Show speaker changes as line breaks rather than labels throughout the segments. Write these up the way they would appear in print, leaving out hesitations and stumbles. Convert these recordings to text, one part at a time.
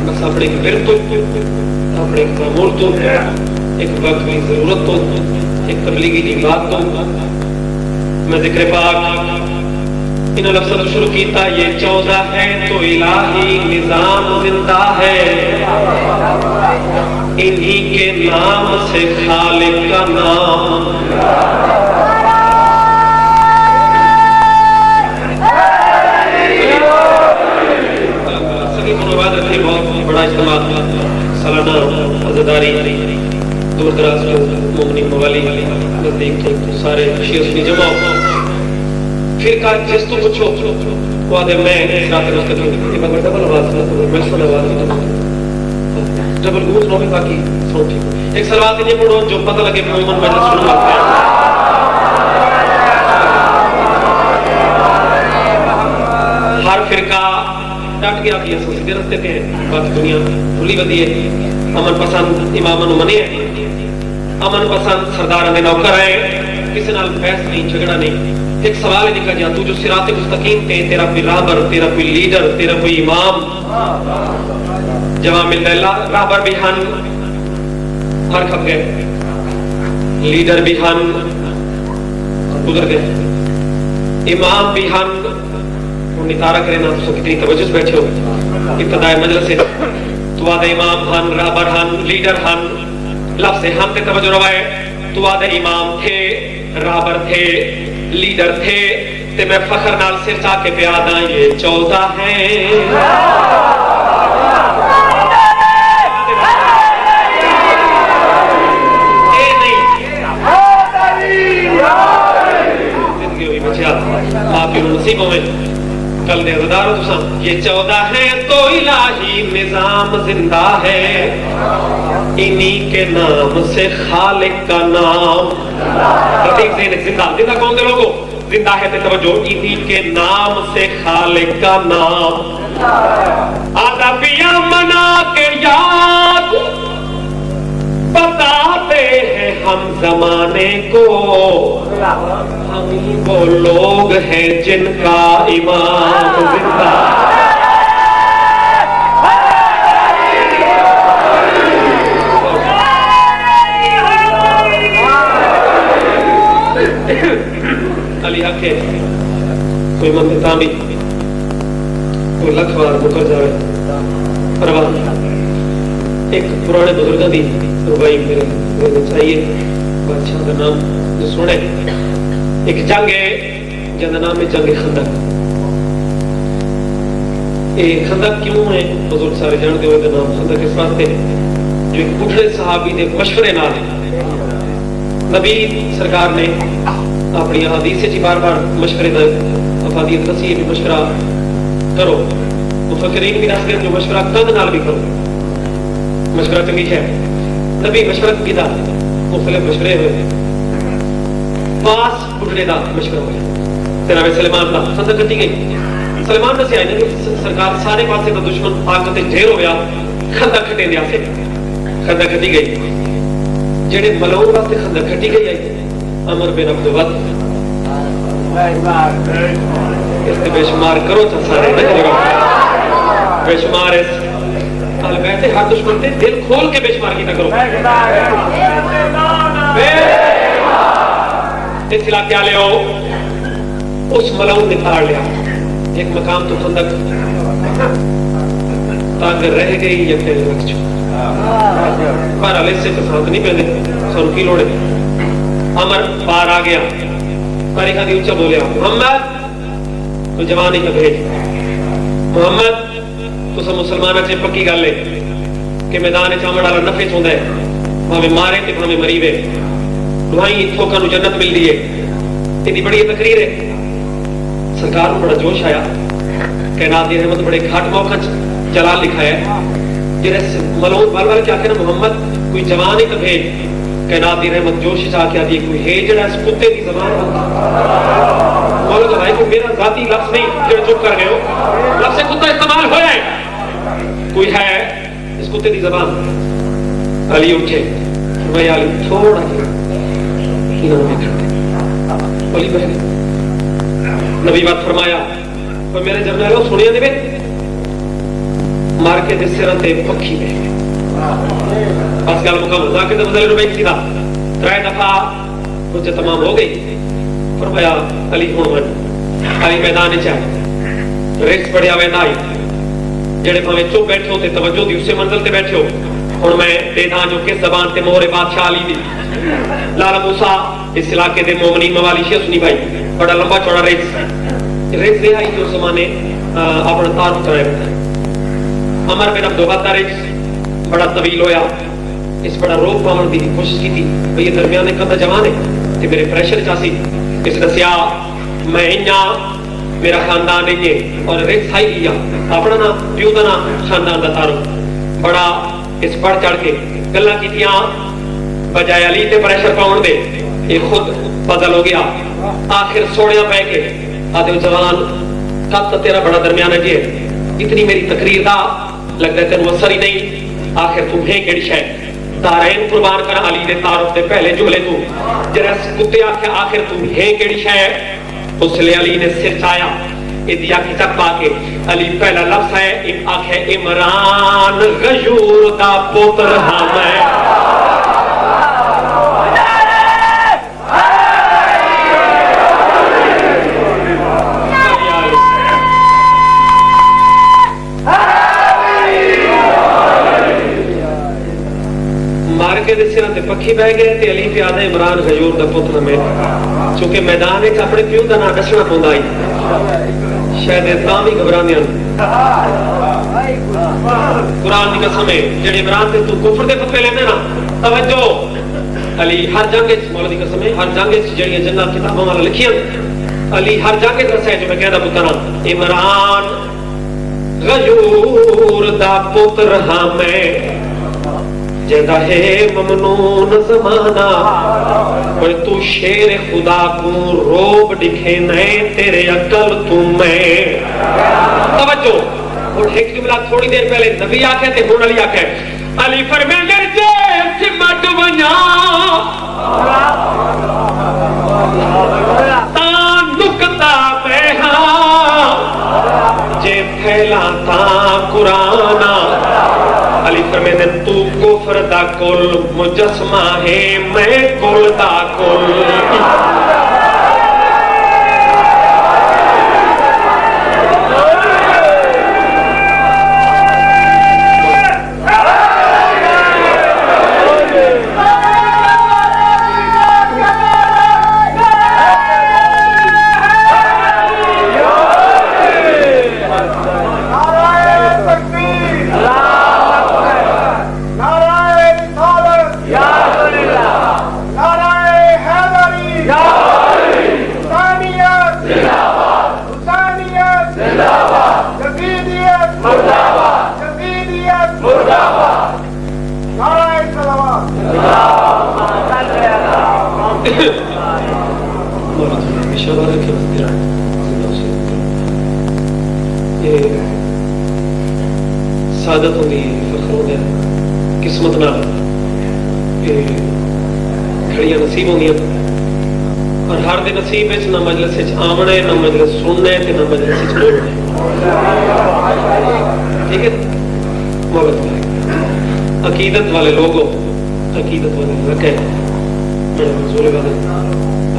بس اپنے ایک ورد تو اپنے ایک معمول تو ایک وقت کی ضرورت تو ایک تبلیغی کی بات تو میں ذکر پاک ان لفظوں کو شروع کیتا یہ 14 ہے تو الہی نظام زندہ ہے انہی کے نام سے خالق کا نام سکی منوباد رکھے بہت بڑا اجتماع سالانہ عزداری دور دراز کے مومنی موالی نزدیک تو سارے شیعہ سنی جمع پھر کہا جس تو پوچھو وہ آدھے میں رات مستقیم یہ مگر ڈبل آواز میں سن آواز ڈبل گوز نوے باقی سن ٹھیک ایک سلوات یہ پڑھو جو پتہ لگے کہ عموماً مجلس سنو لگتا ہے ہر فرقہ ڈٹ گیا کہ یہ سیدھے رستے پہ ہیں باقی دنیا بھولی بدی ہے امن پسند امامن منی ہے امن پسند سردار دے نوکر ہے کسی نال بحث نہیں جھگڑا نہیں ایک سوال ہے نکل جا تو جو صراط مستقیم پہ تیرا کوئی راہبر تیرا کوئی لیڈر تیرا کوئی امام جواب مل اللہ راہبر بھی ہن ہر کھپ گئے لیڈر بھی ہن گزر گئے امام بھی ہن نتارہ کرے نا تو کتنی توجہ سے بیٹھے ہو ابتدائی مجلس سے تو آدھے امام ہن راہبر ہن لیڈر ہن لفظ ہم تے توجہ روائے تو آدھے امام تھے راہبر تھے لیڈر تھے تے میں فخر نال سر چاہ کے پیادا یہ 14 ہیں اے نہیں زندگی ہوئی بچیا آپ کی نصیبوں میں کل دے عزدار ہو تساں یہ 14 ہیں تو الہی نظام زندہ ہے انہی کے نام سے خالق کا نام رتیق سے زندہ زندہ کون دے لوگو زندہ ہے تے توجہ انہی کے نام سے خالق کا نام ادبیاں منا کے یاد بتاتے ہیں ہم زمانے کو ہم وہ لوگ ہیں جن کا ایمان زندہ علی حق ہے کوئی منتظام بھی کوئی لکھ بار مکر جاوے پرواہ ایک پرانے بزرگاں دی ربائی میرے چاہیے بادشاہ کا نام جو سنے ایک جنگ ہے جن نام ہے جنگ خندق یہ خندق کیوں ہے بزرگ سارے جانتے ہوئے کا نام خندق اس واسطے جو ایک بڑھڑے صحابی دے مشورے نال نبی سرکار نے اپنی حدیث سے بار بار مشورے دا افادیت دسی ہے بھی مشورہ کرو مفکرین بھی دس گئے جو مشورہ کند نال بھی کرو مشورہ چنگی ہے نبی مشورہ کیتا مختلف مشورے ہوئے پاس بڑھڑے دا مشورہ ہوئے جناب سلیمان دا خندق کٹی گئی سلیمان نے سے آئی کہ سرکار سارے پاسے دا دشمن طاقت ڈھیر ہو گیا خندق کٹے دیا سے خندق کٹی گئی جڑے ملعون واسطے خندق کٹی گئی آئی عمر بن عبد الود اس کے بے شمار کرو تو سارے بے شمار اس اہل بیت ہر دشمن تے دل کھول کے بے شمار کی نہ کرو اس علاقے والے ہو اس ملعون نے پھاڑ لیا ایک مقام تو خندق تاکہ رہ گئی یا پھر رکھ چکا پر علیہ سے پسند نہیں پہنے سن کی لوڑے عمر پار آ گیا پر ایک آدھی اونچا بولیا محمد تو جوان ہی کا بھیج محمد تو سب مسلمانہ سے پکی گل ہے کہ میدان چامڑ والا نفع ہوتا ہے ہمیں مارے تے ہمیں مریوے دعائیں اتھوکا نو جنت مل دی ہے اتنی بڑی تقریر ہے سرکار کو بڑا جوش آیا کائنات دی رحمت بڑے گھاٹ موقع جلال لکھا ہے جنہیں ملعون بال بال کیا کہنا محمد کوئی جوان ہی تو بھیج کائنات دی رحمت جوش چاہ کے آتی ہے کوئی ہے جڑا اس کتے کی زبان بولو تو بھائی کوئی میرا ذاتی لفظ نہیں جڑا چپ کر گئے ہو لفظ کتا استعمال ہوا ہے کوئی ہے اس کتے کی زبان علی اٹھے میں علی تھوڑا انہوں نے کھڑتے علی بہن نبی بات فرمایا کوئی میرے جرنیلوں سنیا دے مار کے دے سراں تے پکھی بہ گئے بس گل مکمل ذاکر تے بدل روبے کی دا 3 دفعہ مجھے تمام ہو گئی فرمایا علی ہن ون علی میدان وچ آئے ریس پڑیا ویندا آئی جڑے بھاویں چپ بیٹھے ہو تے توجہ دی اسے منزل تے بیٹھے ہو ہن میں دے داں جو کس زبان تے مہر بادشاہ علی دی لالا موسیٰ اس علاقے دے مومنین موالی شیخ سنی بھائی بڑا لمبا چوڑا ریس دے آئی جو زمانے اپنا تعارف کرائے بیٹھا عمر بن عبدالغا ریس بڑا طویل ہویا اس بڑا روک پاؤن دی کوشش کی تھی بھئی یہ درمیانے قدر جوان ہے تے میرے پریشر چاسی اس دسیا میں انہاں میرا خاندان نہیں ہے اور ریس ہائی لیا اپنا نا پیو دا نا خاندان دا تعارف بڑا اس بڑھ چڑھ کے گلاں کیتیاں بجائے علی تے پریشر پاؤن دے یہ خود بدل ہو گیا آخر سوڑیاں پہ کے آدھے جوان قد تیرا بڑا درمیانہ جی ہے اتنی میری تقریر دا لگتا ہے تینوں اثر ہی نہیں آخر تم ہے کیڑی شاید دارین قربان کر علی دے تعارف دے پہلے جملے تو جرس کتے آکھے آخر تم ہے کیڑی شاید اس لئے علی نے سر چایا ادیا کی تک پا کے علی پہلا لفظ ہے آخے عمران غیور دا پوتر ہاں میں پکھی بہ گئے تے علی پہ آدھا عمران غیور دا پتر میں چونکہ میدان ایک اپنے پیو دا نا دسنا پوندا آئی شاید تاں بھی گھبراندیاں قرآن دی قسم ہے جڑے عمران تے تو کفر دے فتوے لیندے نا توجہ علی ہر جنگ وچ مولا دی قسم ہے ہر جنگ وچ جڑیاں جنات کتاباں والا لکھیاں علی ہر جنگ وچ دسیا جو میں کہدا پتر عمران غیور دا پتر ہاں میں جیدہ ہے ممنون زمانہ کوئی تو شیر خدا کو روب دکھے نئے تیرے عقل تمہیں توجہ اور ایک جملہ تھوڑی دیر پہلے نبی آکھے تے ہون علی آکھے علی فرمیندے جے سمٹ ونیا تان نکتا بہا جے پھیلا تان قرآن علی فرمیندے تو کفر دا کل مجسمہ ہے میں کل دا کل سعادت ہوندی فخر ہوندے قسمت نال گھڑیاں نصیب ہوندیاں اور ہر دے نصیب وچ نہ مجلس وچ آونا نہ مجلس سننا تے نہ مجلس وچ بولنا ٹھیک ہے مولا عقیدت والے لوگوں عقیدت والے رکھے بڑے منظور والے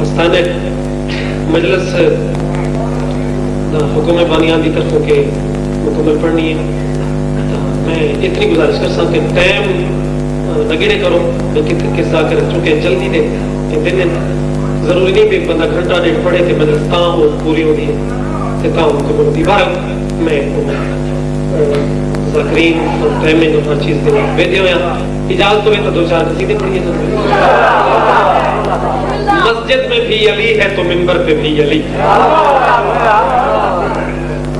آستانے مجلس حکم بانیان دی طرفوں کے مکمل پڑھنی ہے میں اتنی گزارش کر سکتا کہ ٹائم نگیڑے کرو لیکن کس طرح کر چونکہ جلدی دے دن ضروری نہیں کہ بندہ گھنٹہ ڈیڑھ پڑھے کہ مجلس تاں وہ پوری ہوتی ہے کہ تاں مکمل ہوتی بہر میں ذاکرین اور ٹائمنگ اور ہر چیز دے بیدے ہویا اجازت ہوئے تو 2-4 قصیدے پڑھیے مسجد میں بھی علی ہے تو منبر پہ بھی علی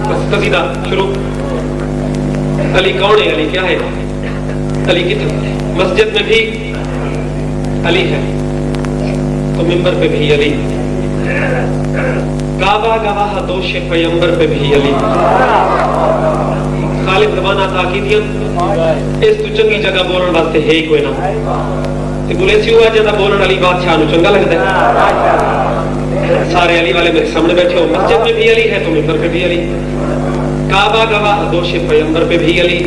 بس قصیدہ شروع علی کون ہے علی کیا ہے علی کتنا مسجد میں بھی علی ہے تو منبر پہ بھی علی کعبہ گواہ دوش پیغمبر پہ بھی علی خالق زبانہ تاکیدیاں اس تو چنگی جگہ بولن واسطے ہے ہی کوئی نہ تے بولے سی ہوا جدا بولن والی بادشاہ نو چنگا لگدا ہے سارے علی والے میرے سامنے بیٹھے ہو. مسجد میں بھی علی ہے تو ممبر پہ بھی علی, کعبہ گواہ دوش پیغمبر پہ بھی علی.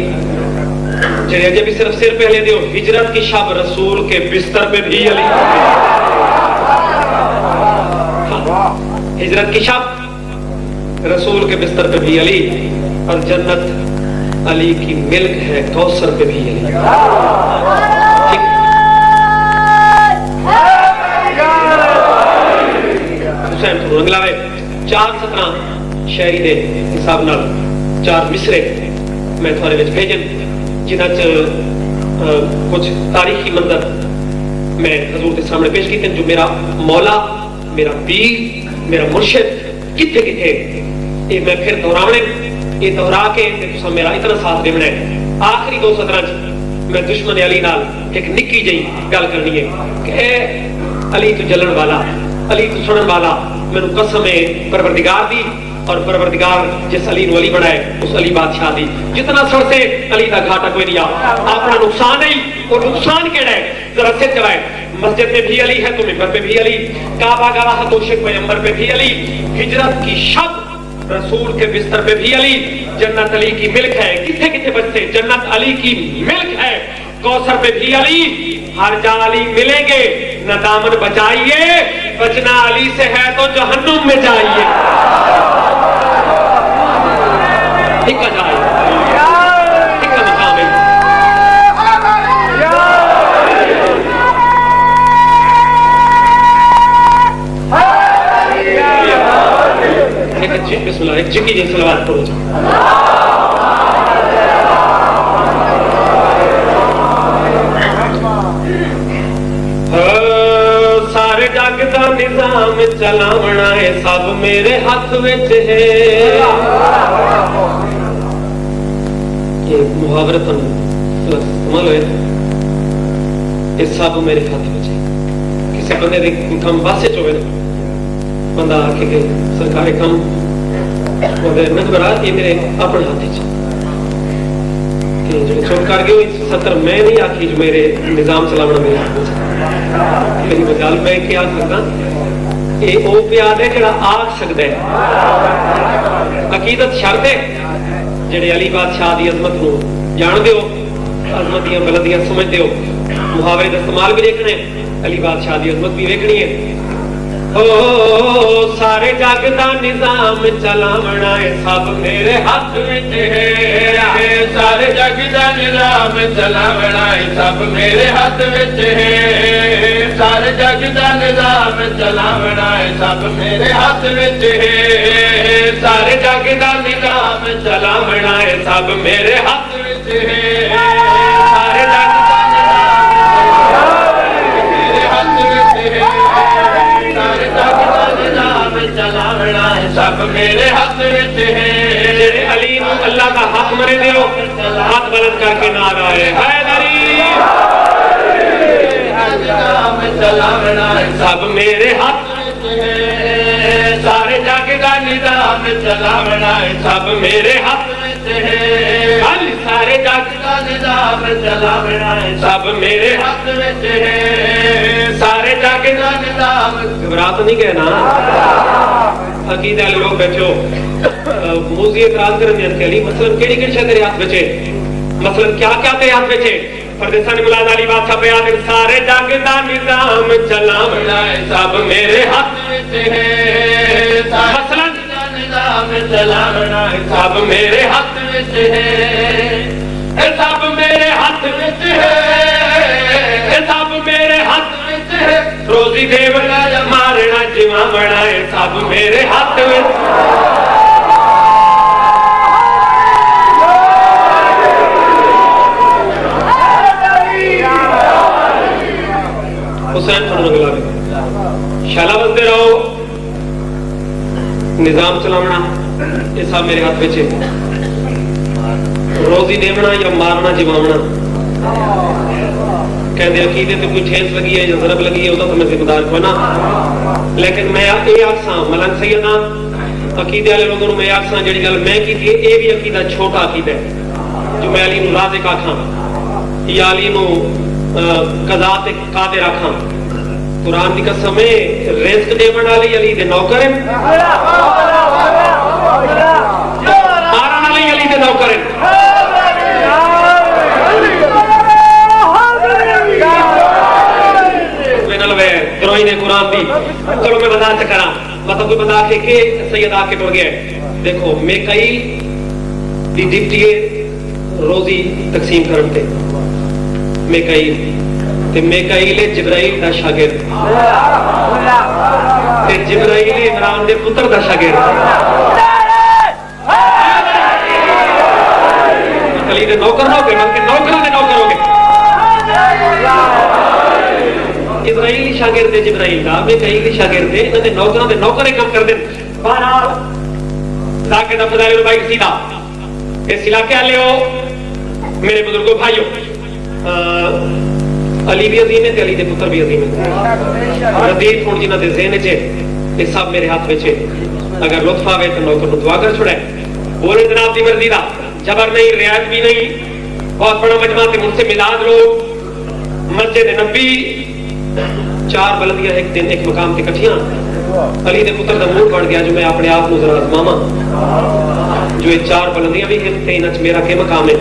چلیے جب صرف سر پہلے دیو, ہجرت کی شب رسول کے بستر پہ بھی علی. ہجرت کی شب رسول کے بستر پہ بھی علی, اور جنت علی کی ملک ہے کوثر پہ بھی علی. حسین رنگلا ہے 4:17 شہری دے حساب نال 4 مصرے میں تھوڑے وچ بھیجن جنہاں چ کچھ تاریخی منظر میں حضور کے سامنے پیش کیتے جو میرا مولا, میرا پیر, میرا مرشد کتھے کتھے یہ میں پھر دہراونے, یہ دہرا کے تساں میرا اتنا ساتھ دینا ہے. آخری 2 سطراں میں دشمن علی نال ایک نکی جئی گل کرنی ہے کہ اے علی تو جلن والا, علی تو سنن والا, میں نے قسم ہے پروردگار دی, اور پروردگار جس علی نو علی بنائے اس علی بادشاہ دی جتنا سر سے علی دا گھاٹا کوئی نہیں. اپنا نقصان نہیں, اور نقصان کیڑا ہے ذرا سے چلائے. مسجد میں بھی علی ہے تو ممبر پہ بھی علی, کعبہ گواہ دوش پیغمبر پہ بھی علی, ہجرت کی شب رسول کے بستر پہ بھی علی, جنت علی کی ملک ہے. کتنے کتنے بچتے جنت علی کی ملک ہے, کوثر پہ بھی علی, ہر جا علی ملیں گے, نہ دامن بچائیے, بچنا علی سے ہے تو جہنم میں جائیے. ٹھیک ہے جائے, ٹھیک ہے مقام ہے. بسم اللہ, ایک جکی جی صلوات پڑھو جا. سارے جگ دا نظام چلاونا ہے سب میرے ہاتھ وچ ہے. یہ محاورتن استعمال ہوئے, یہ سب میرے ہاتھ وچ ہے. کسی بندے دے کم واسے چ ہوئے نا, بندہ آکے کہ سرکار کم نظرات یہ میرے اپنے ہاتھ چپ کر گئے 70 میں نہیں آخی جو میرے نظام چلاونا میرے ہاتھ میری مجال میں کیا سکتا یہ او پیاد ہے جڑا آگ سکتا ہے. عقیدت شرط ہے جڑے علی بادشاہ دی عظمت نو جان دیو, عظمت دیاں بلندیاں سمجھ دیو, محاورے دا استعمال بھی دیکھنے, علی بادشاہ دی عظمت بھی دیکھنی ہے. سارے جگ دا نظام چلاونا ہے سب میرے ہاتھ وچ ہے. سارے جگ دا نظام چلاونا ہے سب میرے ہاتھ وچ ہے. سارے جگ دا نظام چلاونا ہے سب میرے ہاتھ وچ ہے. سارے جگ دا نظام چلاونا ہے سب میرے ہاتھ وچ ہے. سارے جگ سب میرے ہاتھ وچ ہے. علی نو اللہ کا حق مرے دیو, ہاتھ بلند کر کے نعرہ ہے حیدری. سب میرے ہاتھ وچ ہے. سارے جگ دا نظام چلاونا ہے سب میرے ہاتھ وچ ہے. سارے جگ دا نظام چلاونا ہے سب میرے ہاتھ وچ ہے. سارے جگ دا نظام, گھبرا تو نہیں گئے نا عقیدہ والے لوگ بیٹھے ہو, موزی اعتراض کرنے کے لیے مثلا کیڑی کیڑی شے تیرے ہاتھ وچے, مثلا کیا کیا تیرے ہاتھ وچے. پردیساں نے ملاد علی بادشاہ پہ یاد, سارے جگ دا نظام چلاونا ہے سب میرے ہاتھ وچ ہے. مثلا نظام چلاونا ہے سب میرے ہاتھ وچ ہے. سب میرے ہاتھ وچ ہے. سب میرے ہاتھ وچ ہے. روزی دیونا یا مارنا جماونا ہے سب میرے ہاتھ وچ. حسین فرنگلا شالا بنتے رہو, نظام چلاونا یہ سب میرے ہاتھ وچ ہے. روزی دیونا یا مارنا جماونا کہتے عقیدے تے کوئی ٹھیس لگی ہے یا ضرب لگی ہے, تو میں ذمہ دار کوئی نہ. لیکن میں یہ آخساں ملنگ سیداں عقیدے والے لوگوں میں آخساں جڑی گل میں کی تھی یہ بھی عقیدہ چھوٹا عقیدہ ہے جو میں علی نو رازق آکھاں یا علی نو قضا تے قادر آکھاں. قرآن کی قسم ہے رزق دیون والے علی دے نوکر ہیں مارن والے علی دے نوکر ہیں دروئی نے قرآن دی چلو میں بتا چکرا مطلب کوئی بتا کے کہ سید آ کے ٹر گیا دیکھو میکائیل دی ڈپٹی روزی تقسیم کرتے میکائیل تے میکائیل جبرائیل دا شاگرد تے جبرائیل عمران دے پتر دا شاگرد علی دے نوکر نہ ہو گئے بلکہ نوکراں دے نوکر ہو گئے اسرائیلی شاگرد جبرائیل دا میکائیل دی شاگرد انہاں دے نوکراں دے نوکر کام کردے بہرحال تاکہ دا فضائل بھائی سیدھا اس علاقے والے ہو میرے بزرگوں بھائیوں علی بھی عظیم ہے تے علی دے پتر بھی عظیم ہے ردیف ہن جنہاں دے ذہن وچ یہ سب میرے ہاتھ وچ اگر لطف آوے تو نوکر نوں دعا کر چھڑے بولے جناب دی مرضی دا جبر نہیں رعایت بھی نہیں بہت بڑا مجمع تے مجھ سے ملاد لوگ مسجد نبی 4 بلندیاں ایک دن ایک مقام تے کٹھیاں علی دے پتر دا موڈ بن گیا جو میں اپنے آپ کو ذرا آزماواں جو یہ 4 بلندیاں بھی ہیں تے انہاں وچ میرا کیا مقام ہے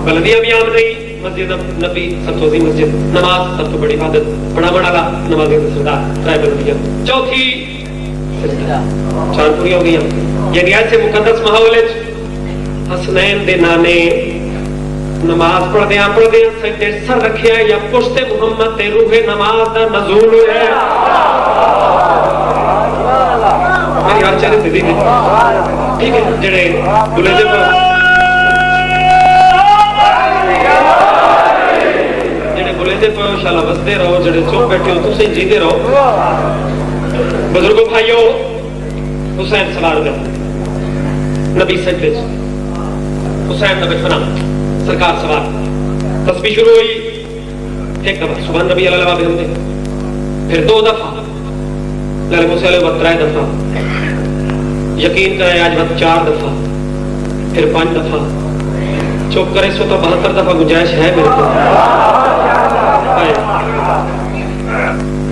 بلندیاں بھی عام نہیں مسجد نبی سب تو عظیم مسجد نماز سب تو بڑی عبادت بڑا بڑا نمازی سردار 3 بلندیاں چوتھی 4 پوری ہو گئی یعنی ایسے مقدس ماحول وچ حسنین دے نانے نماز پڑھ دیا سجدے سر رکھیا یا پشت محمد تے روح نماز دا نزول ہے میری ہر چاہتے تھی ٹھیک ہے جڑے بلے دے پر جڑے بلے دے پر انشاءاللہ بستے رہو جڑے چوپ بیٹھے ہو تو سے جیتے رہو بزرگوں بھائیو حسین سوار دے نبی سجدے حسین دا بچپنا سرکار سوار تسبیح شروع ہوئی ایک دفعہ سبحان نبی علیہ وآلہ وسلم پھر 2 دفعہ لالے موسیٰ علیہ وقت 3 دفعہ یقین کرے آج وقت 4 دفعہ پھر 5 دفعہ چوک کرے سو تو 72 دفعہ گنجائش ہے میرے کو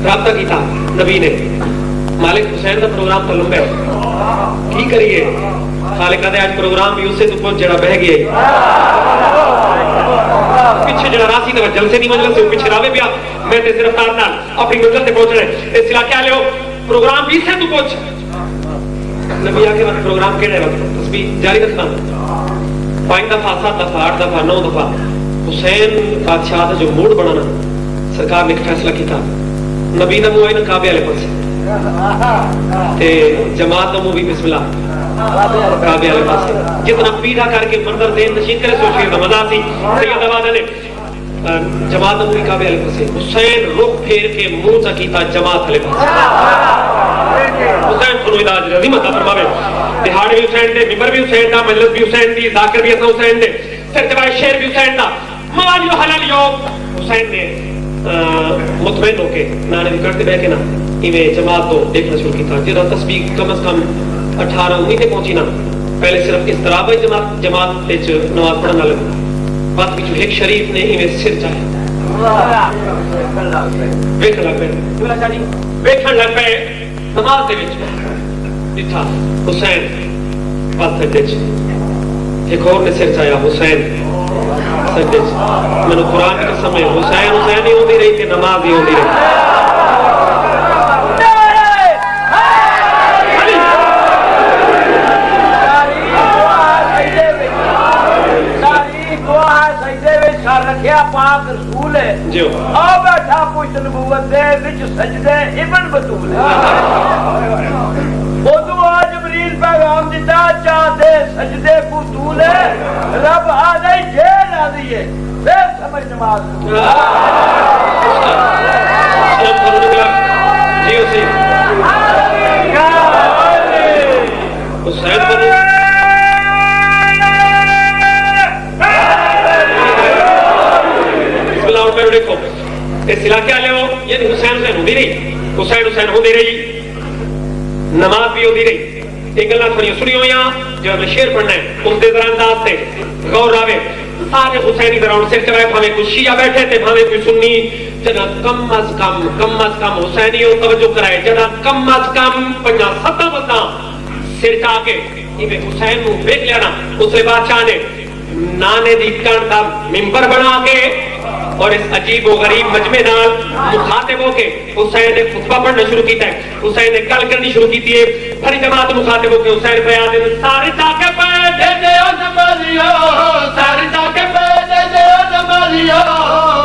رابطہ کیتا نبی نے مالک حسین کا پروگرام تو لمبا ہے کی کریے خالق دے آج پروگرام بھی اسے تو پہنچ جڑا بہ گئے پیچھے جڑا راسی تے جلسے دی مجلس سے پیچھے راوے پیا میں تے صرف تار نال اپنی منزل تے پہنچنا ہے اس علاقے والے ہو پروگرام بھی سے تو پہنچ نبی آ کے وقت پروگرام کیڑے وقت تسبیح جاری رکھنا 5 دفعہ 7 دفعہ 8 دفعہ 9 دفعہ حسین بادشاہ دا جو موڈ بنانا سرکار نے ایک فیصلہ کیتا نبی دا منہ ہے نا کعبے والے پاسے تے جماعت دا منہ بھی بسم اللہ کعبے والے پاسے جتنا پیڑا کر کے مندر دین نشین کرے سوچے دا مزہ سی سید آباد نے جماعت نبی کعبے والے پاسے حسین رخ پھیر کے منہ تا کیتا جماعت والے پاسے حسین کو علاج رضی متا فرماوے دہاڑ بھی حسین دے ممبر بھی حسین دا مجلس بھی حسین دی ذاکر بھی حسین دے سرجوائے شعر بھی حسین دا موالیو حلالیو حسین نے مطمئن ہو کے نانے بھی کرتے بہ کے نا ایویں جماعت تو دیکھنا شروع کیتا جہاں تسبیح کم از کم 18-19 تے پہنچی نا پہلے صرف استرابہ جماعت وچ نماز پڑھن والے بات وچ ایک شریف نے ایویں سر چاہے ویکھن لگ پے ویکھن لگ پے نماز دے وچ ڈٹھا حسین بات سجدے وچ ایک اور نے سر چاہیا حسین سجدے وچ میں قرآن کی قسم ہے حسین حسین ہی ہوندی رہی کہ نماز ہی ہوندی رہی رکھیا پاک رسول ہے جو آ بیٹھا پوچھ نبوت دے وچ سجدے ابن بطول ہے ادو آ جبریل پیغام دیتا چاہتے سجدے کو طول ہے رب آ جائے جیل آ دی ہے پھر سمجھ نماز جی اسی حسین بنو دیکھو اس علاقے والے ہو یعنی حسین حسین ہوتی رہی حسین حسین ہوتی رہی نماز بھی ہوتی رہی ایک گلا تھوڑی سنی ہوئی جو ہمیں شعر پڑھنا ہے اس دے ذرا انداز سے غور راوے سارے حسینی ذرا سر چلائے بھاوے کوئی شیعہ بیٹھے تھے بھاوے کوئی سنی جنا کم از کم حسینیوں توجہ کرائے جنا کم از کم 50-70 بندہ سر چا کے حسین نو دیکھ لینا اس لیے بادشاہ نے نانے دی کن دا ممبر بنا کے اور اس عجیب و غریب مجمع نال مخاطب ہو کے حسین نے خطبہ پڑھنا شروع کیتا ہے. حسین نے گل کرنی شروع کی ہے. بڑی جماعت مخاطب ہو کے حسین بیان دے سارے جا کے بیٹھے دے نمازیو سارے جا کے بیٹھے دے نمازیو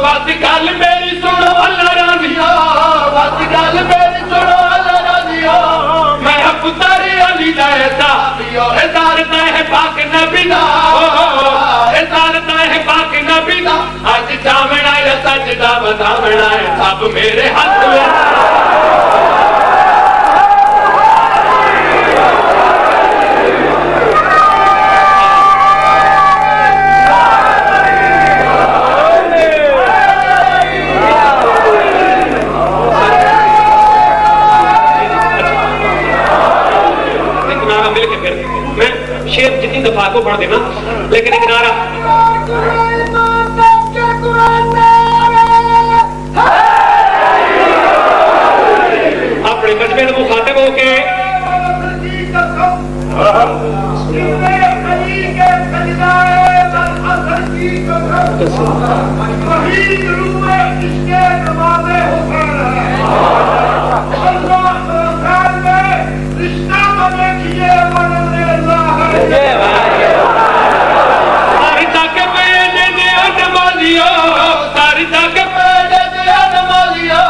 بس گل میری سنو اللہ راضیو بس گل میری سنو اللہ راضیو میں پتر علی دا صحابیو ادارتا ہے پاک نبی دا ادارتا ہے پاک نبی دا آج جامنا یا سجدہ بدامنا ہے سب میرے ہاتھ میں. شیر جتنی دفعہ کو پڑھ دینا لیکن ایک نعرہ اپنے مجمع میں مخاطب ہو کے ساری تاکہ پیڑے دیا نمازیو ساری تاکہ پیڑے دیا نمازیو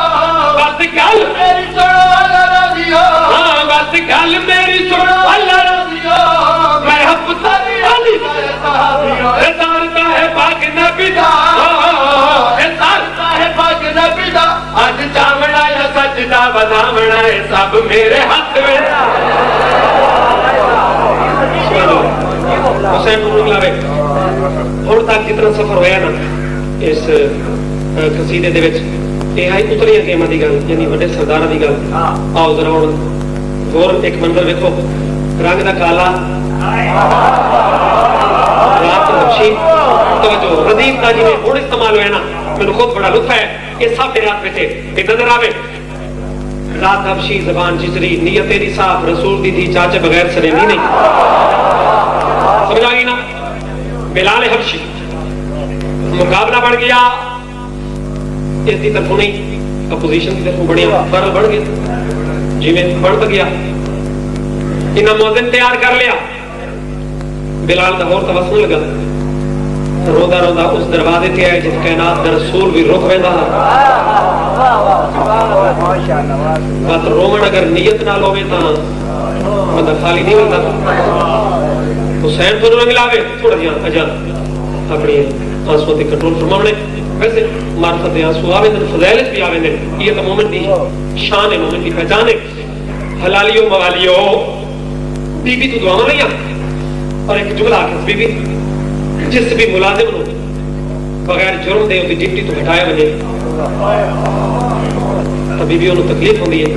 بس گل میری سنو اللہ راضیو ہاں بس گل میری سنو اللہ راضیو میں پتر علی دا صحابیو ادارتا ہے پاک نبی دا ادارتا ہے پاک نبی دا آج جامنا یا سجدہ بدامنا ہے سب میرے ہاتھ میں. حسین نور ملاوے ہن تک جتنا سفر ہویا نا اس قصیدے دے وچ یہ ہے اتری گیماں دی گل یعنی بڑے سرداراں دی گل. آؤ ذرا ہن اور ایک منظر ویکھو رنگ دا کالا رات حبشی توجہ ردیف دا جویں ہن استعمال ہویا نا مینوں خود بڑا لطف ہے یہ سب میرے ہاتھ وچ ہے. یہ نظر آوے رات حبشی زبان جسری نیت تیری صاف رسول دی تھی چاچے بغیر سریندی نہیں. سمجھ آگئی نا. بلال حبشی مقابلہ بڑھ گیا اس کی طرف نہیں اپوزیشن کی طرف بڑھیا فرل بڑھ گیا جی میں بڑھ گیا انہاں موزن تیار کر لیا. بلال دا ہور توسن لگا رودا رودا اس دروازے تے آئے جس کائنات دا رسول بھی رک ویندا بات رومن اگر نیت نہ ہوے تاں بندہ خالی نہیں ہوتا. حسین تو رنگ لاوے تھوڑا جہاں اجا اپنی آنسوں تے کنٹرول فرماونے ویسے معرفت آنسو آوے دن فضیلت بھی آوے دن یہ تو مومن دی شان ہے مومن دی پہچان ہے. حلالیو موالیو بی بی تو دعا نہیں اور ایک جملہ آکھیں بی بی جس بھی ملازم نو بغیر جرم دے ہوتی ڈیوٹی تو ہٹایا وجے تو بی بی انہوں تکلیف ہوندی ہے.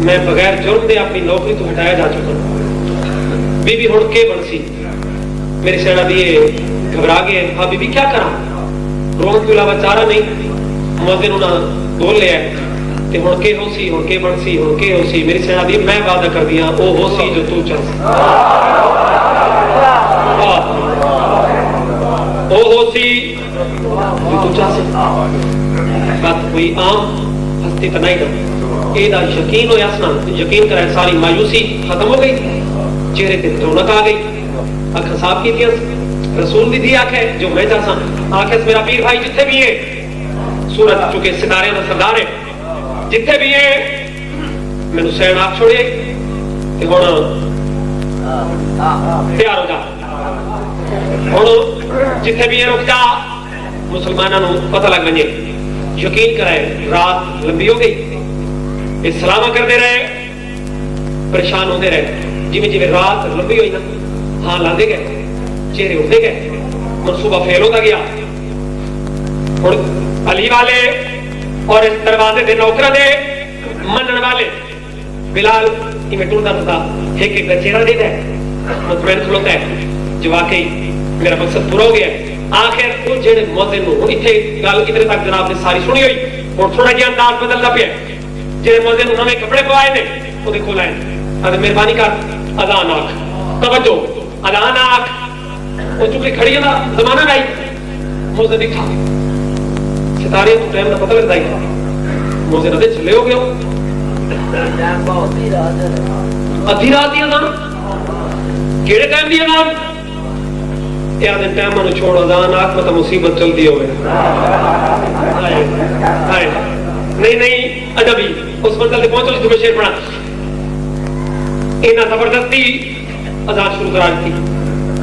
میں بغیر جرم دے اپنی نوکری تو ہٹایا جا چکا ہوں. بی بی ہن کے بن سی میری سیڑا بھی گھبرا گئے ہاں بی بی کیا کرا رون کے علاوہ چارہ نہیں. مؤذن انہاں بول لیا تے ہن کے ہو سی ہن کے بن سی ہن کے ہو سی میری سیڑا بھی میں وعدہ کر دیا او ہو سی جو تو چاہ سی او ہو سی جو تو چاہ سی. بات کوئی عام ہستی تو نہیں نا اے دا یقین ہویا سنا یقین کرائے ساری مایوسی ختم ہو گئی چہرے تے رونق آ گئی اکھاں صاف کی رسول دی آنکھیں جو میں چاہتا آنکھیں میرا پیر بھائی جتھے بھی ہے سورج چونکہ ستارے دا سردار ہے جتھے بھی ہے میں حسین آپ چھوڑے کہ ہن تیار ہو جا ہن جتھے بھی ہے رک جا مسلمانوں نو پتہ لگ ونجے یقین کرائے رات لمبی ہو گئی اسلام کرتے رہے پریشان ہوتے رہے جی میں رات لمبی ہوئی نا ہاں لاندے گئے چہرے اٹھتے گئے منصوبہ فیل ہوتا گیا. اور علی والے اور اس دروازے دے نوکر دے منن والے بلال میں ٹوٹتا تھا ایک ایک چہرہ دیتا ہے مطمئن کھلوتا ہے جو واقعی میرا مقصد پورا ہو گیا ہے آخر وہ جڑے مؤذن نو اتنے گل ادھر تک جناب نے ساری سنی ہوئی اور تھوڑا جہا انداز بدلتا پیا جڑے مؤذن نو نویں کپڑے پوائے نے وہ کول آئے مہربانی کر اذان آکھ توجہ اذان آکھ وہ چونکہ کھڑی ہے نا زمانہ نہیں مؤذن دکھا ستارے تو ٹائم کا پتہ لگتا ہے مؤذن ادھر چلے ہو گئے ادھی رات کی اذان کہڑے ٹائم کی اذان یاد ٹائم میں چھوڑ اذان آکھ مطلب مصیبت چلتی ہوئے نہیں ادبی اس منزل سے پہنچو جس تمہیں شیر پڑھا اینا زبردستی اذان شروع کرا دی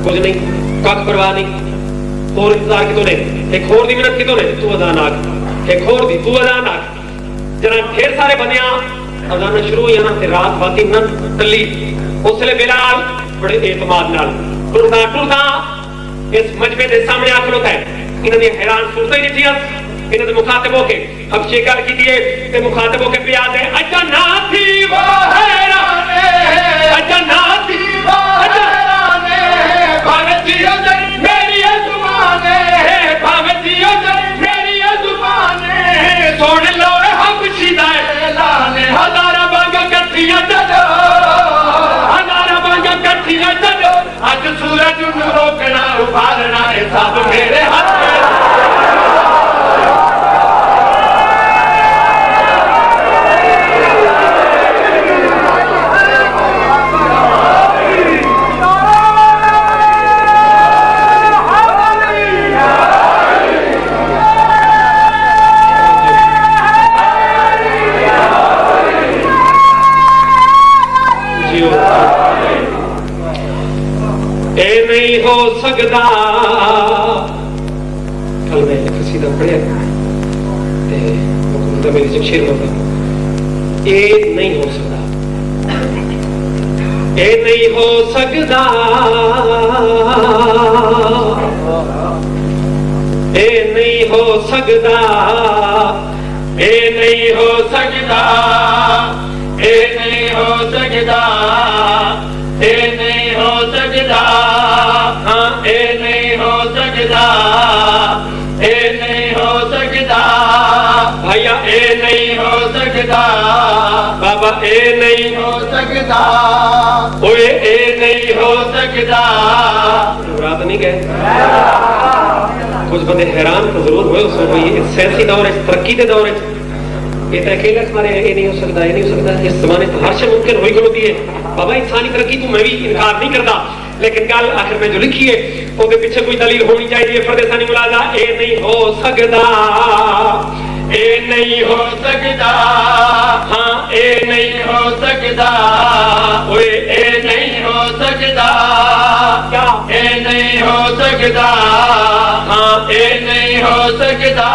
کچھ نہیں کاک پرواہ نہیں اور انتظار کی تو نے ایک اور دی منت کی تو نے تو اذان آکھ ایک اور دی تو اذان آکھ جناب ڈھیر سارے بندیاں اذان شروع ہوئی نا تے رات باتی نن تلی اس لیے بلال بڑے اعتماد نال ٹردا ٹردا اس مجمع دے سامنے آ کھلوتا ہے انہوں نے حیران صورتیں نہیں تھی انہوں نے مخاطبوں کے اب شکر کی دیئے کہ مخاطبوں کے پیاد ہے اچھا نا تھی وہ حیرانے اچھا نا تھی وہ حیرانے بھاگتیوں جن میری زبانے بھاگتیوں جن میری زبانے سوڑ لو ہم شیدہ اعلانے ہزارہ بانگا کٹھیاں چلو ہزارہ بانگا کٹھیاں چلو آج سورج نو روکنا ابھارنا ہے سب میرے ہاتھ میں نہیں ہو سکتا کل میں ایک قصیدہ پڑھیا تے میری جب شیر ہوتا اے نہیں ہو سکتا اے نہیں ہو سکتا اے نہیں ہو سکتا اے نہیں ہو سکتا اے نہیں ہو سکتا اے نہیں ہو سکتا ہاں اے نہیں ہو سکتا اے نہیں ہو سکتا بھیا اے نہیں ہو سکتا بابا اے نہیں ہو سکتا اوے اے نہیں ہو سکتا رات نہیں گئے کچھ بندے حیران تو ضرور ہوئے اس میں یہ سیاسی دور ہے ترقی کے دور ہے یہ تو اکیلے ہمارے یہ نہیں ہو سکتا یہ نہیں ہو سکتا اس زمانے تو ہر شے ممکن ہوئی کھلوتی ہے بابا انسانی ترقی تو میں بھی انکار نہیں کرتا لیکن گل آخر میں جو لکھی ہے وہ پیچھے کوئی دلیل ہونی چاہیے فرد ثانی ملازہ اے نہیں ہو سکتا اے نہیں ہو سکتا ہاں اے نہیں ہو سکتا اوے اے نہیں ہو سکتا کیا اے نہیں ہو سکتا ہاں اے نہیں ہو سکتا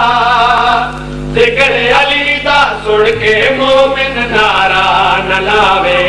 ذکر علی دا سن کے مومن نعرہ نہ لاوے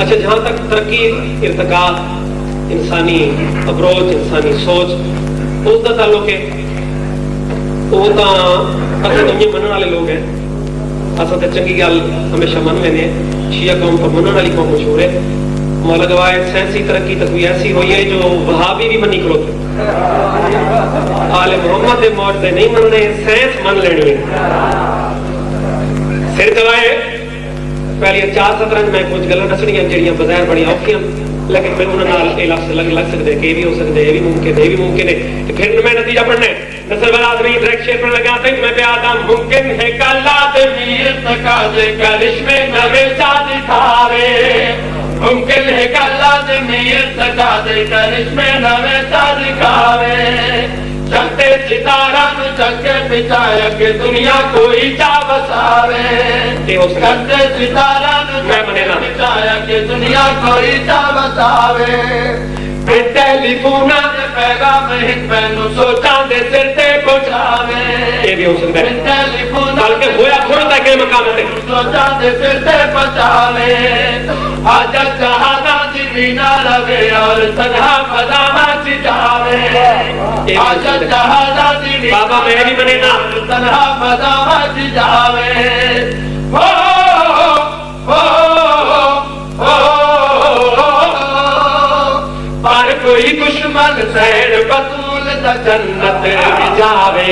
اچھا جہاں تک ترقی ارتقاء انسانی اپروچ انسانی سوچ اس کا تعلق ہے وہ تو اصل تو یہ منع والے لوگ ہیں اصل تو چنگی گل ہمیشہ من لینے شیعہ قوم پر منع والی قوم مشہور ہے مولا گواہ سائنسی ترقی تک بھی ایسی ہوئی ہے جو وہابی بھی منی کھلوتے آل محمد دے موت دے نہیں مننے سائنس من لینی ہے سر گواہ پہلی 4-7 میں کچھ گلاں دسنیاں جڑیاں بظاہر بڑی اوکھیاں لیکن میں انہاں نال اے لفظ لگ سکدے کہ بھی ہو سکدے یہ بھی ممکن ہے کہ پھر میں نتیجہ پڑھنا ہے نصر والا آدمی ڈائریکٹ شیئر پڑھنے لگا تھا میں پیادا ممکن ہے کل آدمی ارتقاء کرشمے نوے چا دکھاوے ممکن ہے کل آدمی ارتقاء کرشمے نوے چا دکھاوے چلتے ستارہ نو چکے بچایا کہ دنیا کوئی چا بساوے چلتے ستارہ نو میں منے نا
چاہیا کہ دنیا کوئی چا بتاوے
ٹیلیفون
پیغام مینو سوچاں دے سر تے پہنچاوے
یہ بھی ہو سکتا ہے
ٹیلیفون
بلکہ ہویا کھڑتا ہے کہ مقام تے
سوچاں دے سر تے پہنچاوے حاجت جہانا دی بینا لگے اور تنہا فضاواں چ جاوے حاجت جہانا دی
بابا میں بھی منے نا
تنہا فضاواں چ جاوے پر کوئی دشمن سین بطول دا جنت بھی جاوے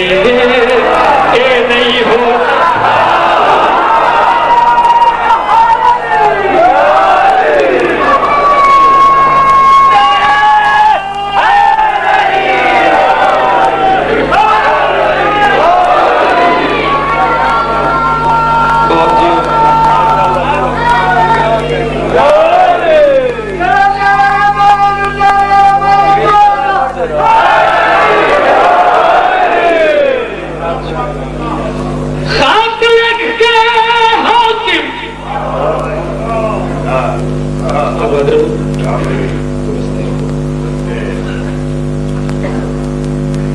اے نہیں ہو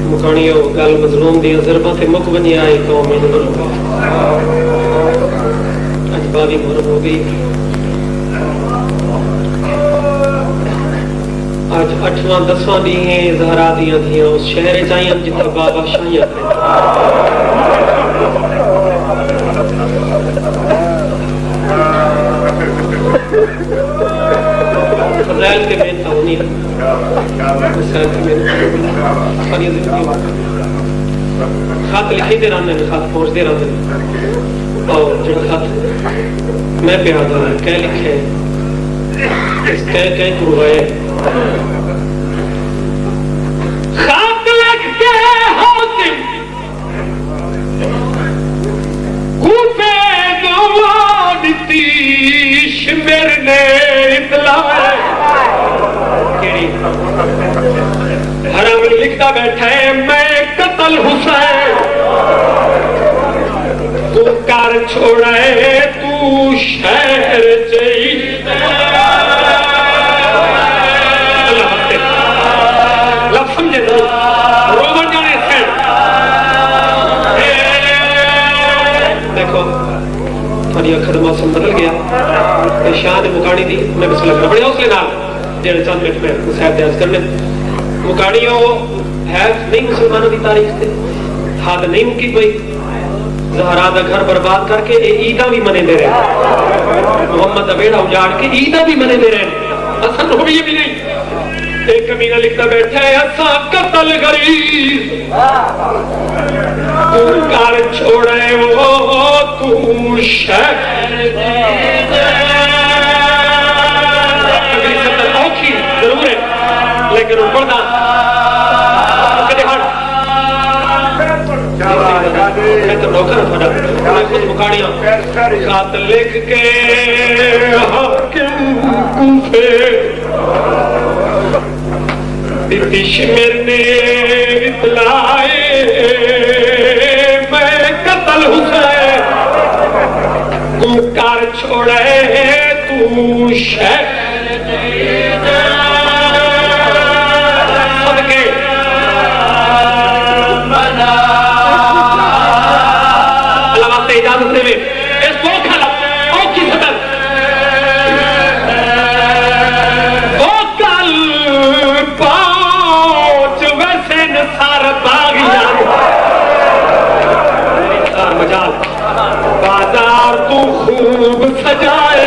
مکانیو گل مظلوم دی ضرباں تے مک بنی آئی قوم اج بابی محرم ہو گئی اج 8واں 10واں ڈیہں زہرا دیاں تھیاں اس شہر چائیاں جتھے بابا شاہیاں فضائل کے میں تعاونی مسائل کے میں ساری زندگی خط لکھی دے رہنے خط پہنچ دے رہنے اور جو خط میں پہ آدھا ہے کہہ لکھے اس کہہ کروائے خط لکھ کے حاکم کوفے دوادتی شمر نے اطلاع حرم لکھتا بیٹھا ہے میں قتل حسین تو کر چھوڑے تو شہر چاہیے لفظ سمجھے تو رومن جانے سے دیکھو تھوڑی اکھر موسم بدل گیا شاہ مکانی دی میں بس لگ رہا بڑے حوصلے نال جڑے چند منٹ میں صاحب درج کرنے مکانیوں ہے نہیں مسلمانوں کی تاریخ سے حد نہیں مکی کوئی زہرا دا گھر برباد کر کے عیداں بھی منے دے رہے محمد دا بیڑا اجاڑ کے عیداں بھی منے دے رہے اصل ہو بھی یہ بھی نہیں ایک کمینہ لکھتا بیٹھا ہے اسا قتل غریب تو کر چھوڑے وہ تو شہر ضرور ہے لیکن وہ پڑھنا میں تو نوکر ہوں تھوڑا میں خود مکانیاں خط لکھ کے حاکم کوفے دیتی شمر نے اطلاع میں قتل حسین تو کر چھوڑے تو شہر بازار تو خوب سجائے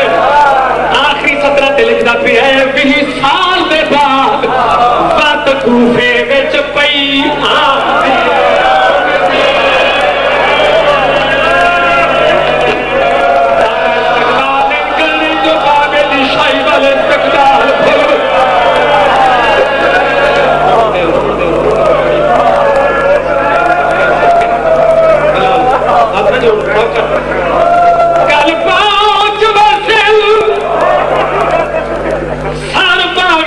آخری سطرہ تے لکھدا پیا ہے 20 سال دے بعد وقت کوفے وچ پئی کل 5 وسل سر باغ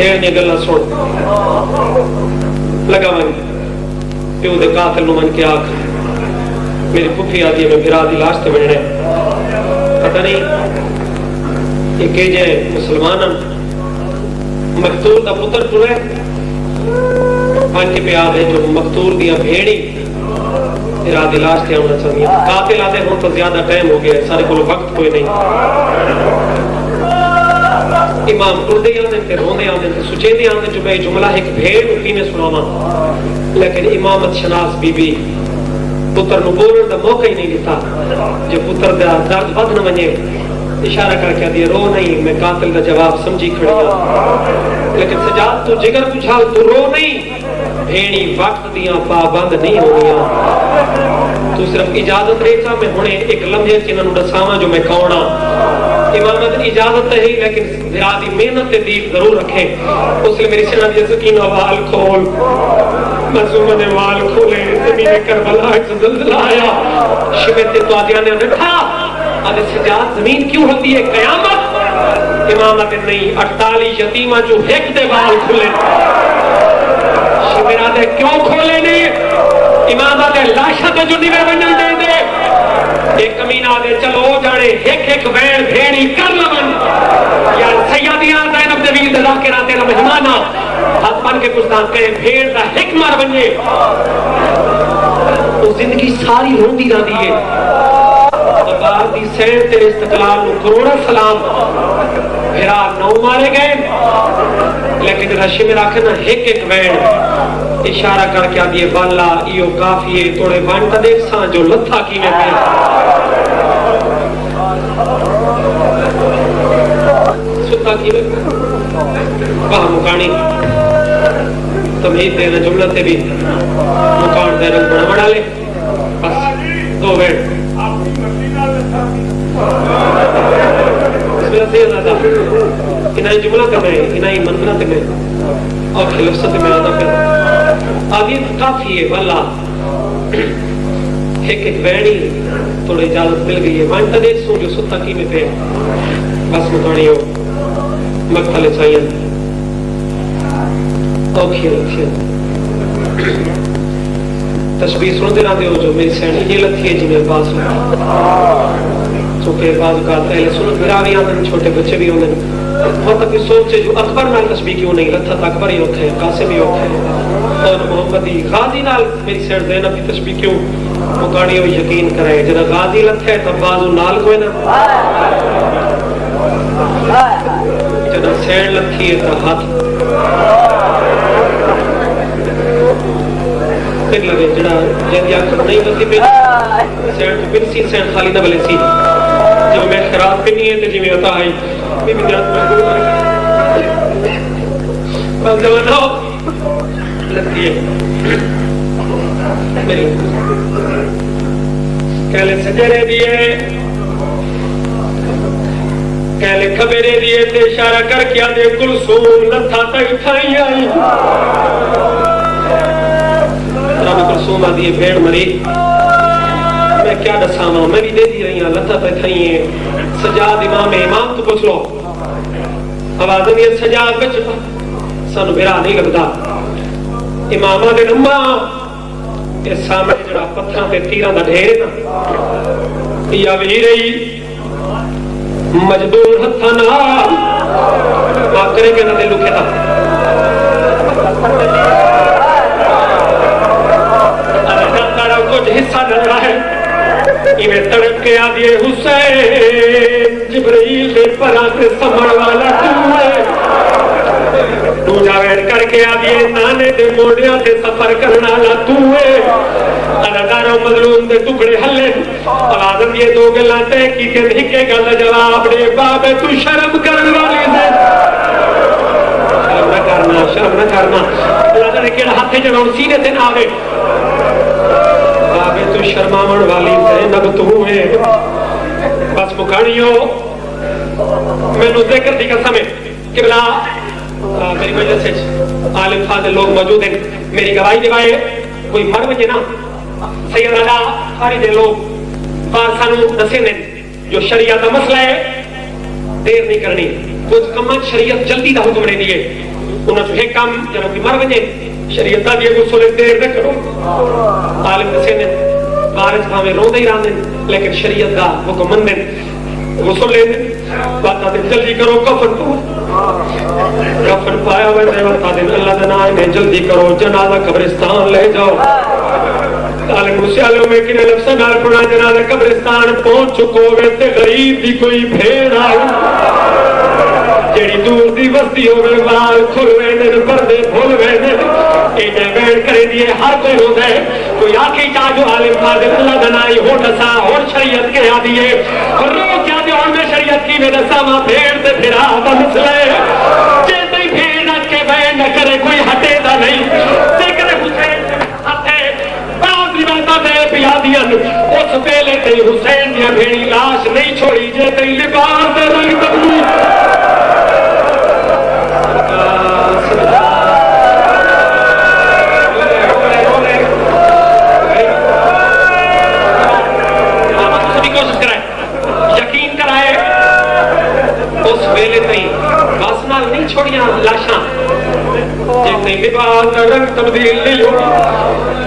بھیڑ دی گلاں سن لگا من پیو دے قاتل نو من کے آکھ میری پھپھی آدھی ہے میں بھرا دی لاش تے بننے پتہ نہیں یہ کہ جے مسلمانن مقتول دا پتر ٹرے بن کے پہ آدھے جو مقتول دیا بھیڑی بھرا دی لاش تے آنا چاہیے قاتل آدھے ہوں تو زیادہ ٹائم ہو گیا سارے کو وقت کوئی نہیں امام ٹردے آدھے تے روندے آدھے تے سچے دے آدھے جو میں جملہ ایک بھیڑ اٹھی میں سناواں لیکن امامت شناس بی بی پتر نو بولن دا موقع ہی نہیں دیتا جو پتر دا درد بد نہ ونجے اشارہ کر کے دی رو نہیں میں قاتل دا جواب سمجھی کھڑی ہوں لیکن سجاد تو جگر بجھال تو رو نہیں بھیڑی وقت دیاں پابند نہیں ہونیاں تو صرف اجازت ریچا میں ہونے ایک لمحے چنہاں نو دساواں جو میں کون ہاں امامت اجازت ہے لیکن برادی محنت دید ضرور رکھیں اس لیے میری سنہ دی سکینہ وال کھول مظلومہ نے وال کھولے زمین کربلا ایک زلزلہ آیا شبت تو آدھیاں نے نٹھا آدھے سجاد زمین کیوں ہوتی ہے قیامت امامت نہیں 48 یتیمہ جو ایک دے وال کھولے شبرہ دے کیوں کھولے نہیں امامت لاشت جو نیوے بنل دے دے ایک کمینہ دے چلو جانے ایک وین بھیڑی کر لمن یا سیادیاں زینب نبی ذاکرہ تیرا مہمانہ ہاتھ پن کے پستان کہے بھیڑ دا حکمر بنجے تو زندگی ساری روندی نہ دیئے دبار دی سین تیرے استقلال نو کروڑا سلام بھیرا نو مارے گئے لیکن رشی میں رکھنا ایک وین اشارہ کر کے آدھیے والا ایو کافیے توڑے وانٹا دیکھ ساں جو لتھا کی میں پہ ستا کی میں وہاں مکانی تمہید دینا جملہ تے بھی مکان دے رنگ بڑا بڑا لے بس دو ویڑ اس میں سے زیادہ انہائی جملہ تے میں انہائی منظرہ تے میں اور خلفصہ تے میں آدھا پھر آدھی کافی ہے والا ایک وینی تھوڑے اجازت مل گئی ہے وانٹا دیکھ سوں جو ستا کی میں پہ بس مکانی ہو مقتل چاہیے اوکھے تشبیح سن دینا دے ہو جو میری سینی یہ لتھی ہے جی میں باز ہوں چونکہ بعض اوقات اہل سنت براوی آدھن چھوٹے بچے بھی ہوندے اور تک سوچے جو اکبر نال تشبیح کیوں نہیں لتھت اکبر ہی ہوتا ہے قاسم ہی ہوتا ہے اور محمدی غازی نال میری سیڑ زینب کی تشبیح کیوں مکانی ہو یقین کرے جنہ غازی لتھ ہے تب بازو نال کوئی نہ جنہ سیڑ لتھی ہے تب ہاتھ پھر لگے جنہ جدی آخر نہیں بسی پہ سیڑ تو پھر سی سیڑ خالی نہ بلے سی جب میں خراب پہ نہیں ہے تو جی میں ہوتا آئی بی بی جات میں گوڑا بس جوان ہو لگتی ہے میری کہلے سجرے دیئے کہلے خبرے دیئے تے اشارہ کر کیا دے کلثوم لتھا تک تھائی آئی رب کلثوم آدھی بھیڑ مری میں کیا دساما میں بھی دے دی رہی ہوں لتھا تک تھائی ہیں سجاد امام تو پوچھ لو آوازن یہ سجاد بچ سانو بھیرا نہیں لگتا امامہ دے نمبا اس سامنے جڑا پتھراں تے تیراں دا ڈھیر نا یا وہی رہی مجبور ہتھاں نال بات کرے کہ نہ دے لکھے تھا تڑا کچھ حصہ نہ رہا ہے ایویں تڑپ کے آدھیے حسین جبرائیل دے پراں تے سمڑ والا تو ہے تو جاوید کر کے آدھیے نانے دے موڑیاں تے سفر کرنا لا تو ہے اداکاروں مظلوم دے ٹکڑے ہلے آوازن یہ دو گلاں تے کی تے ہکے گل جواب دے بابے تو شرم کرن والی دے شرم نہ کرنا اللہ نے کیڑا ہاتھ جڑا سینے تے نہ آوے بابے تو شرماون والی زینب تو ہے بس مکانیو مینوں ذکر دی قسم ہے کہ بلا میری مجلس سے عالم فاضل لوگ موجود ہیں میری گواہی دیوائے کوئی مر وجے نا سید رضا ساری دے لوگ پارسانو دسے نے جو شریعت کا مسئلہ ہے دیر نہیں کرنی کچھ کمت شریعت جلدی دا حکم نہیں دیئے انہاں چ ایک کام جڑا کوئی مر وجے شریعت دی غسل دیر نہ کرو عالم دسے نے بارش بھاویں روندے ہی رہندے لیکن شریعت دا حکم مندے غسل لیندے بات تے جلدی کرو کفن پایا ہوئے بتا دیں اللہ دا نام ہے جلدی کرو جنازہ قبرستان لے جاؤ عالم مسیالوں میں کنے لفظ نال پڑھا جنازہ قبرستان پہنچ چکو ویسے غریب دی کوئی بھیڑ آئی جیڑی دور دی بستی ہوئے وال کھل ویندے پردے بھول ویندے ایڈے بیٹھ کرے دیے ہر کوئی ہو گئے کوئی آنکھی چاہ جو عالم فاضل اللہ دنائی ہو دسا اور شریعت کے آ دیے اور روح کیا دے اور میں شریعت کی میں دسا ماں بھیڑ دے پھرا دا مسئلے جیسے ہی بھیڑ نہ کے بیٹھ نہ کرے کوئی ہٹے دا نہیں ذکر حسین ہٹے بعض روایتاں دے پیا دیاں اس پہلے تے حسین دی بھیڑی لاش نہیں چھوڑی جے تے لباس دے رنگ بدلی چھوڑیاں لاشاں جتنے لباس کا رنگ تبدیل نہیں ہو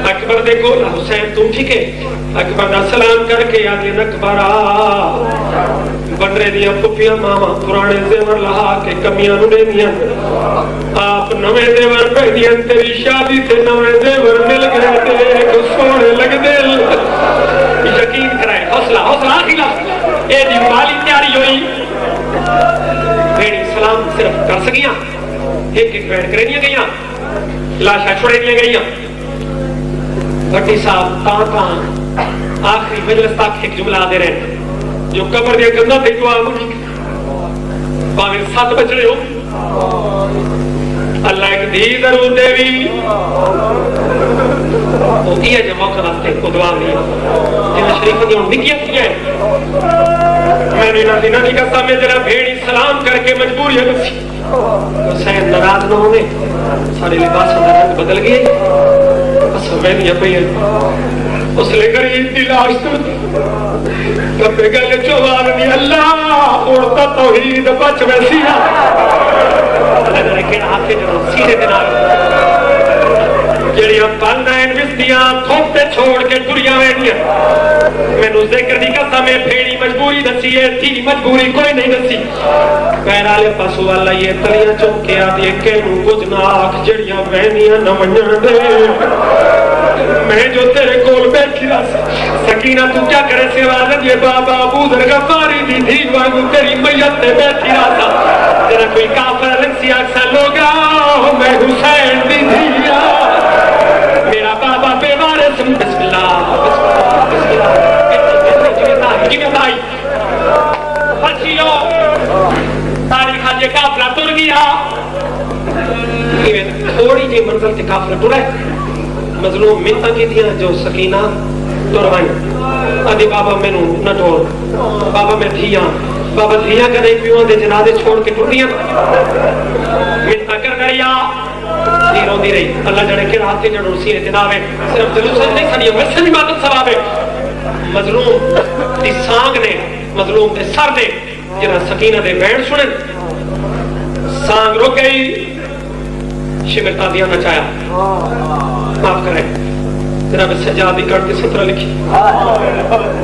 اکبر دیکھو حسین تم ٹھیک ہے اکبر دا سلام کر کے آگے اکبر بنرے دیا پپیاں ماما پرانے زیور لہا کے کمیاں نو دینیاں آپ نویں زیور پہنیاں تیری شادی تے نویں زیور مل گئے تے کو سونے لگ دے یقین کرائے حوصلہ آخری لفظ اے دی والی تیاری ہوئی بھیڑی سلام صرف کر سکیاں ایک ایک بیٹھ کرے دیا گئیاں لاشاں چھوڑے دیا گئیاں بھٹی صاحب تاں آخری مجلس تک ایک جملہ دے رہے جو قبر دیا گندہ تھے دعا مجھے باویں 7 بج رہے ہو اللہ ایک دی ضرور دے بھی وہ یہ جو موقع واسطے کو دعا نہیں جنہیں شریف نے ان نکیت کیا ہے میں نے نہ دینا نہیں کہا میں جنہ بھیڑی سلام کر کے مجبوری ہے بسی حسین ناراض نہ ہونے سارے لباس اندر رنگ بدل گئے بس میں نہیں پئی اس لے غریب دی لاش تو کبے گلے چوار نہیں اللہ اڑتا توحید بچ ویسی اللہ نے کہا ہاتھ سے جو سیدھے دن جڑیاں پالنائن وسدیاں تھوپتے چھوڑ کے دنیا ویڈیاں میں نو ذکر دی کسا میں پھیڑی مجبوری دسی ہے تھی مجبوری کوئی نہیں دسی بہرحال پاسو والا یہ تلیاں چوکے آدھی کہ نو کچھ ناک جڑیاں بہنیاں نہ منجن دے میں جو تیرے کول بیٹھی رہا سکینہ تو کیا کرے سوازت یہ بابا بودر غفاری دی دھی وانگو تیری میت تے بیٹھی رہا تھا تیرا کوئی کافر لکسی اکسا لوگا میں حسین دی دھیا میرا بابا بے وارث بسم اللہ بسم اللہ جنت آئی بچیو تاریخ آج کافلہ تر گیا تھوڑی جی منزل تے کافلہ ٹرے مظلوم منتہ کی دیا جو سکینہ ٹروائیں آدھی بابا میں نہ ٹور بابا میں دھیاں بابا دھیاں کا نہیں پیوں دے جنادے چھوڑ کے ٹریاں منتہ کر گیا نہیں دی رہی اللہ جڑے کے رات کے جڑوں سینے جنابے صرف جلوسن نہیں سنی ویسے بھی باتت ثواب ہے مظلوم دی سانگ نے مظلوم دے سر دے جنہ سکینہ دے بیڑ سنن سانگ رک گئی شمرتا دیا نہ چاہیا معاف کریں جناب سجادی کرتی سترہ لکھی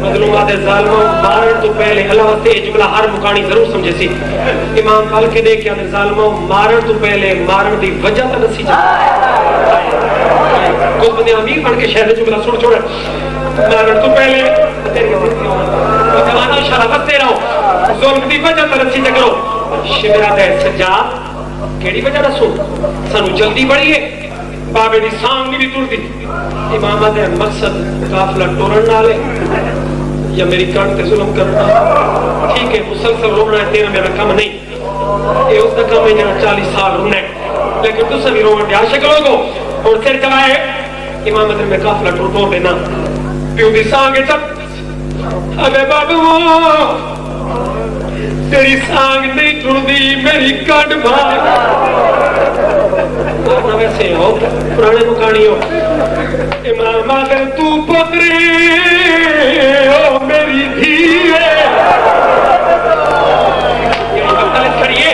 مظلومات ظالموں مارن تو پہلے اللہ واسطے جملہ ہر مکانی ضرور سمجھے سی امام پال کے دے کہ ظالموں مارن تو پہلے مارن دی وجہ تا نسی جا کچھ بندے امیر پڑھ کے شہر جملہ سن چھوڑے مارن تو پہلے تیری جوانا اشارہ بستے رہو ظلم دی وجہ تا نسی جا کرو شمرات سجاد کیڑی وجہ رسو سانو جلدی بڑھئے بابے دی سانگ نہیں بھی ٹور دی امامت ہے مقصد قافلہ ٹورن نالے یا میری کان تے ظلم کرنا ٹھیک ہے مسلسل رونا ہے تیرا میرا کم نہیں یہ اس کا کم ہے جہاں 40 سال رونا ہے لیکن تو سبھی رونا دیا شکل ہوگو اور سر چلائے امامت میں قافلہ ٹور دینا پیوں دی سانگ ہے چک ابے بابو تیری سانگ نہیں ٹور دی میری کان بھائی ویسے ہو پرانے مکانی ہو امام آدھر تو پتری ہو میری دھیے یہ مختلف کھڑیے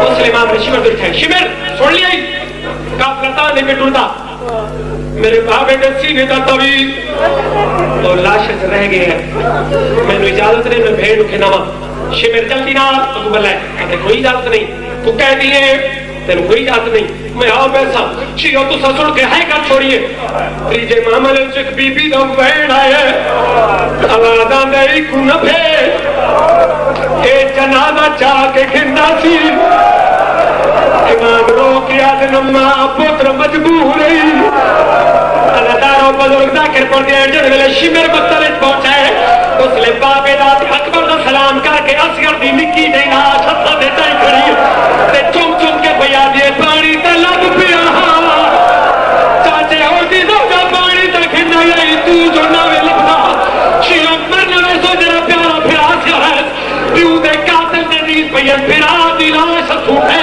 اس امام نے شمر اٹھائے شمر سن لیا قافلہ نہیں پہ ٹرتا میرے بابے دے سینے دا طویل تو لاشت رہ گئے ہیں میں نے اجازت نہیں میں بھیڑ اٹھے نوا شمر جلدی نہ تو بلے کہتے کوئی اجازت نہیں تو کہہ دیے تینوں کوئی اجازت نہیں میں آؤ بیسا شیعہ تو سسڑ کے ہے کر چھوڑیے تریجے ماما نے چک بی بی دا بہن آئے آوازان دے کو نہ بھیڑ اے جنازہ چاہ کے گھندا سی امام رو کیا دنما پتر مجبور رہی اللہ داروں بزرگ ذاکر پر دیا جن ویلے شمر مطلب پہنچائے اس لئے بابے داد اکبر دا سلام کر کے اصغر دی نکی دینا چھتا دیتا ہی کھڑی تے چم چم کے بیا دیے پانی تے لب پیا چاچے اور دی دو جا پانی تے کھنڈا یہی تو جو نوے لبنا شیعہ مرنے میں سو جنا پیارا پھر آسیا ہے پیو دے قاتل دے نیز پیر پھر آدھی لاش سوٹے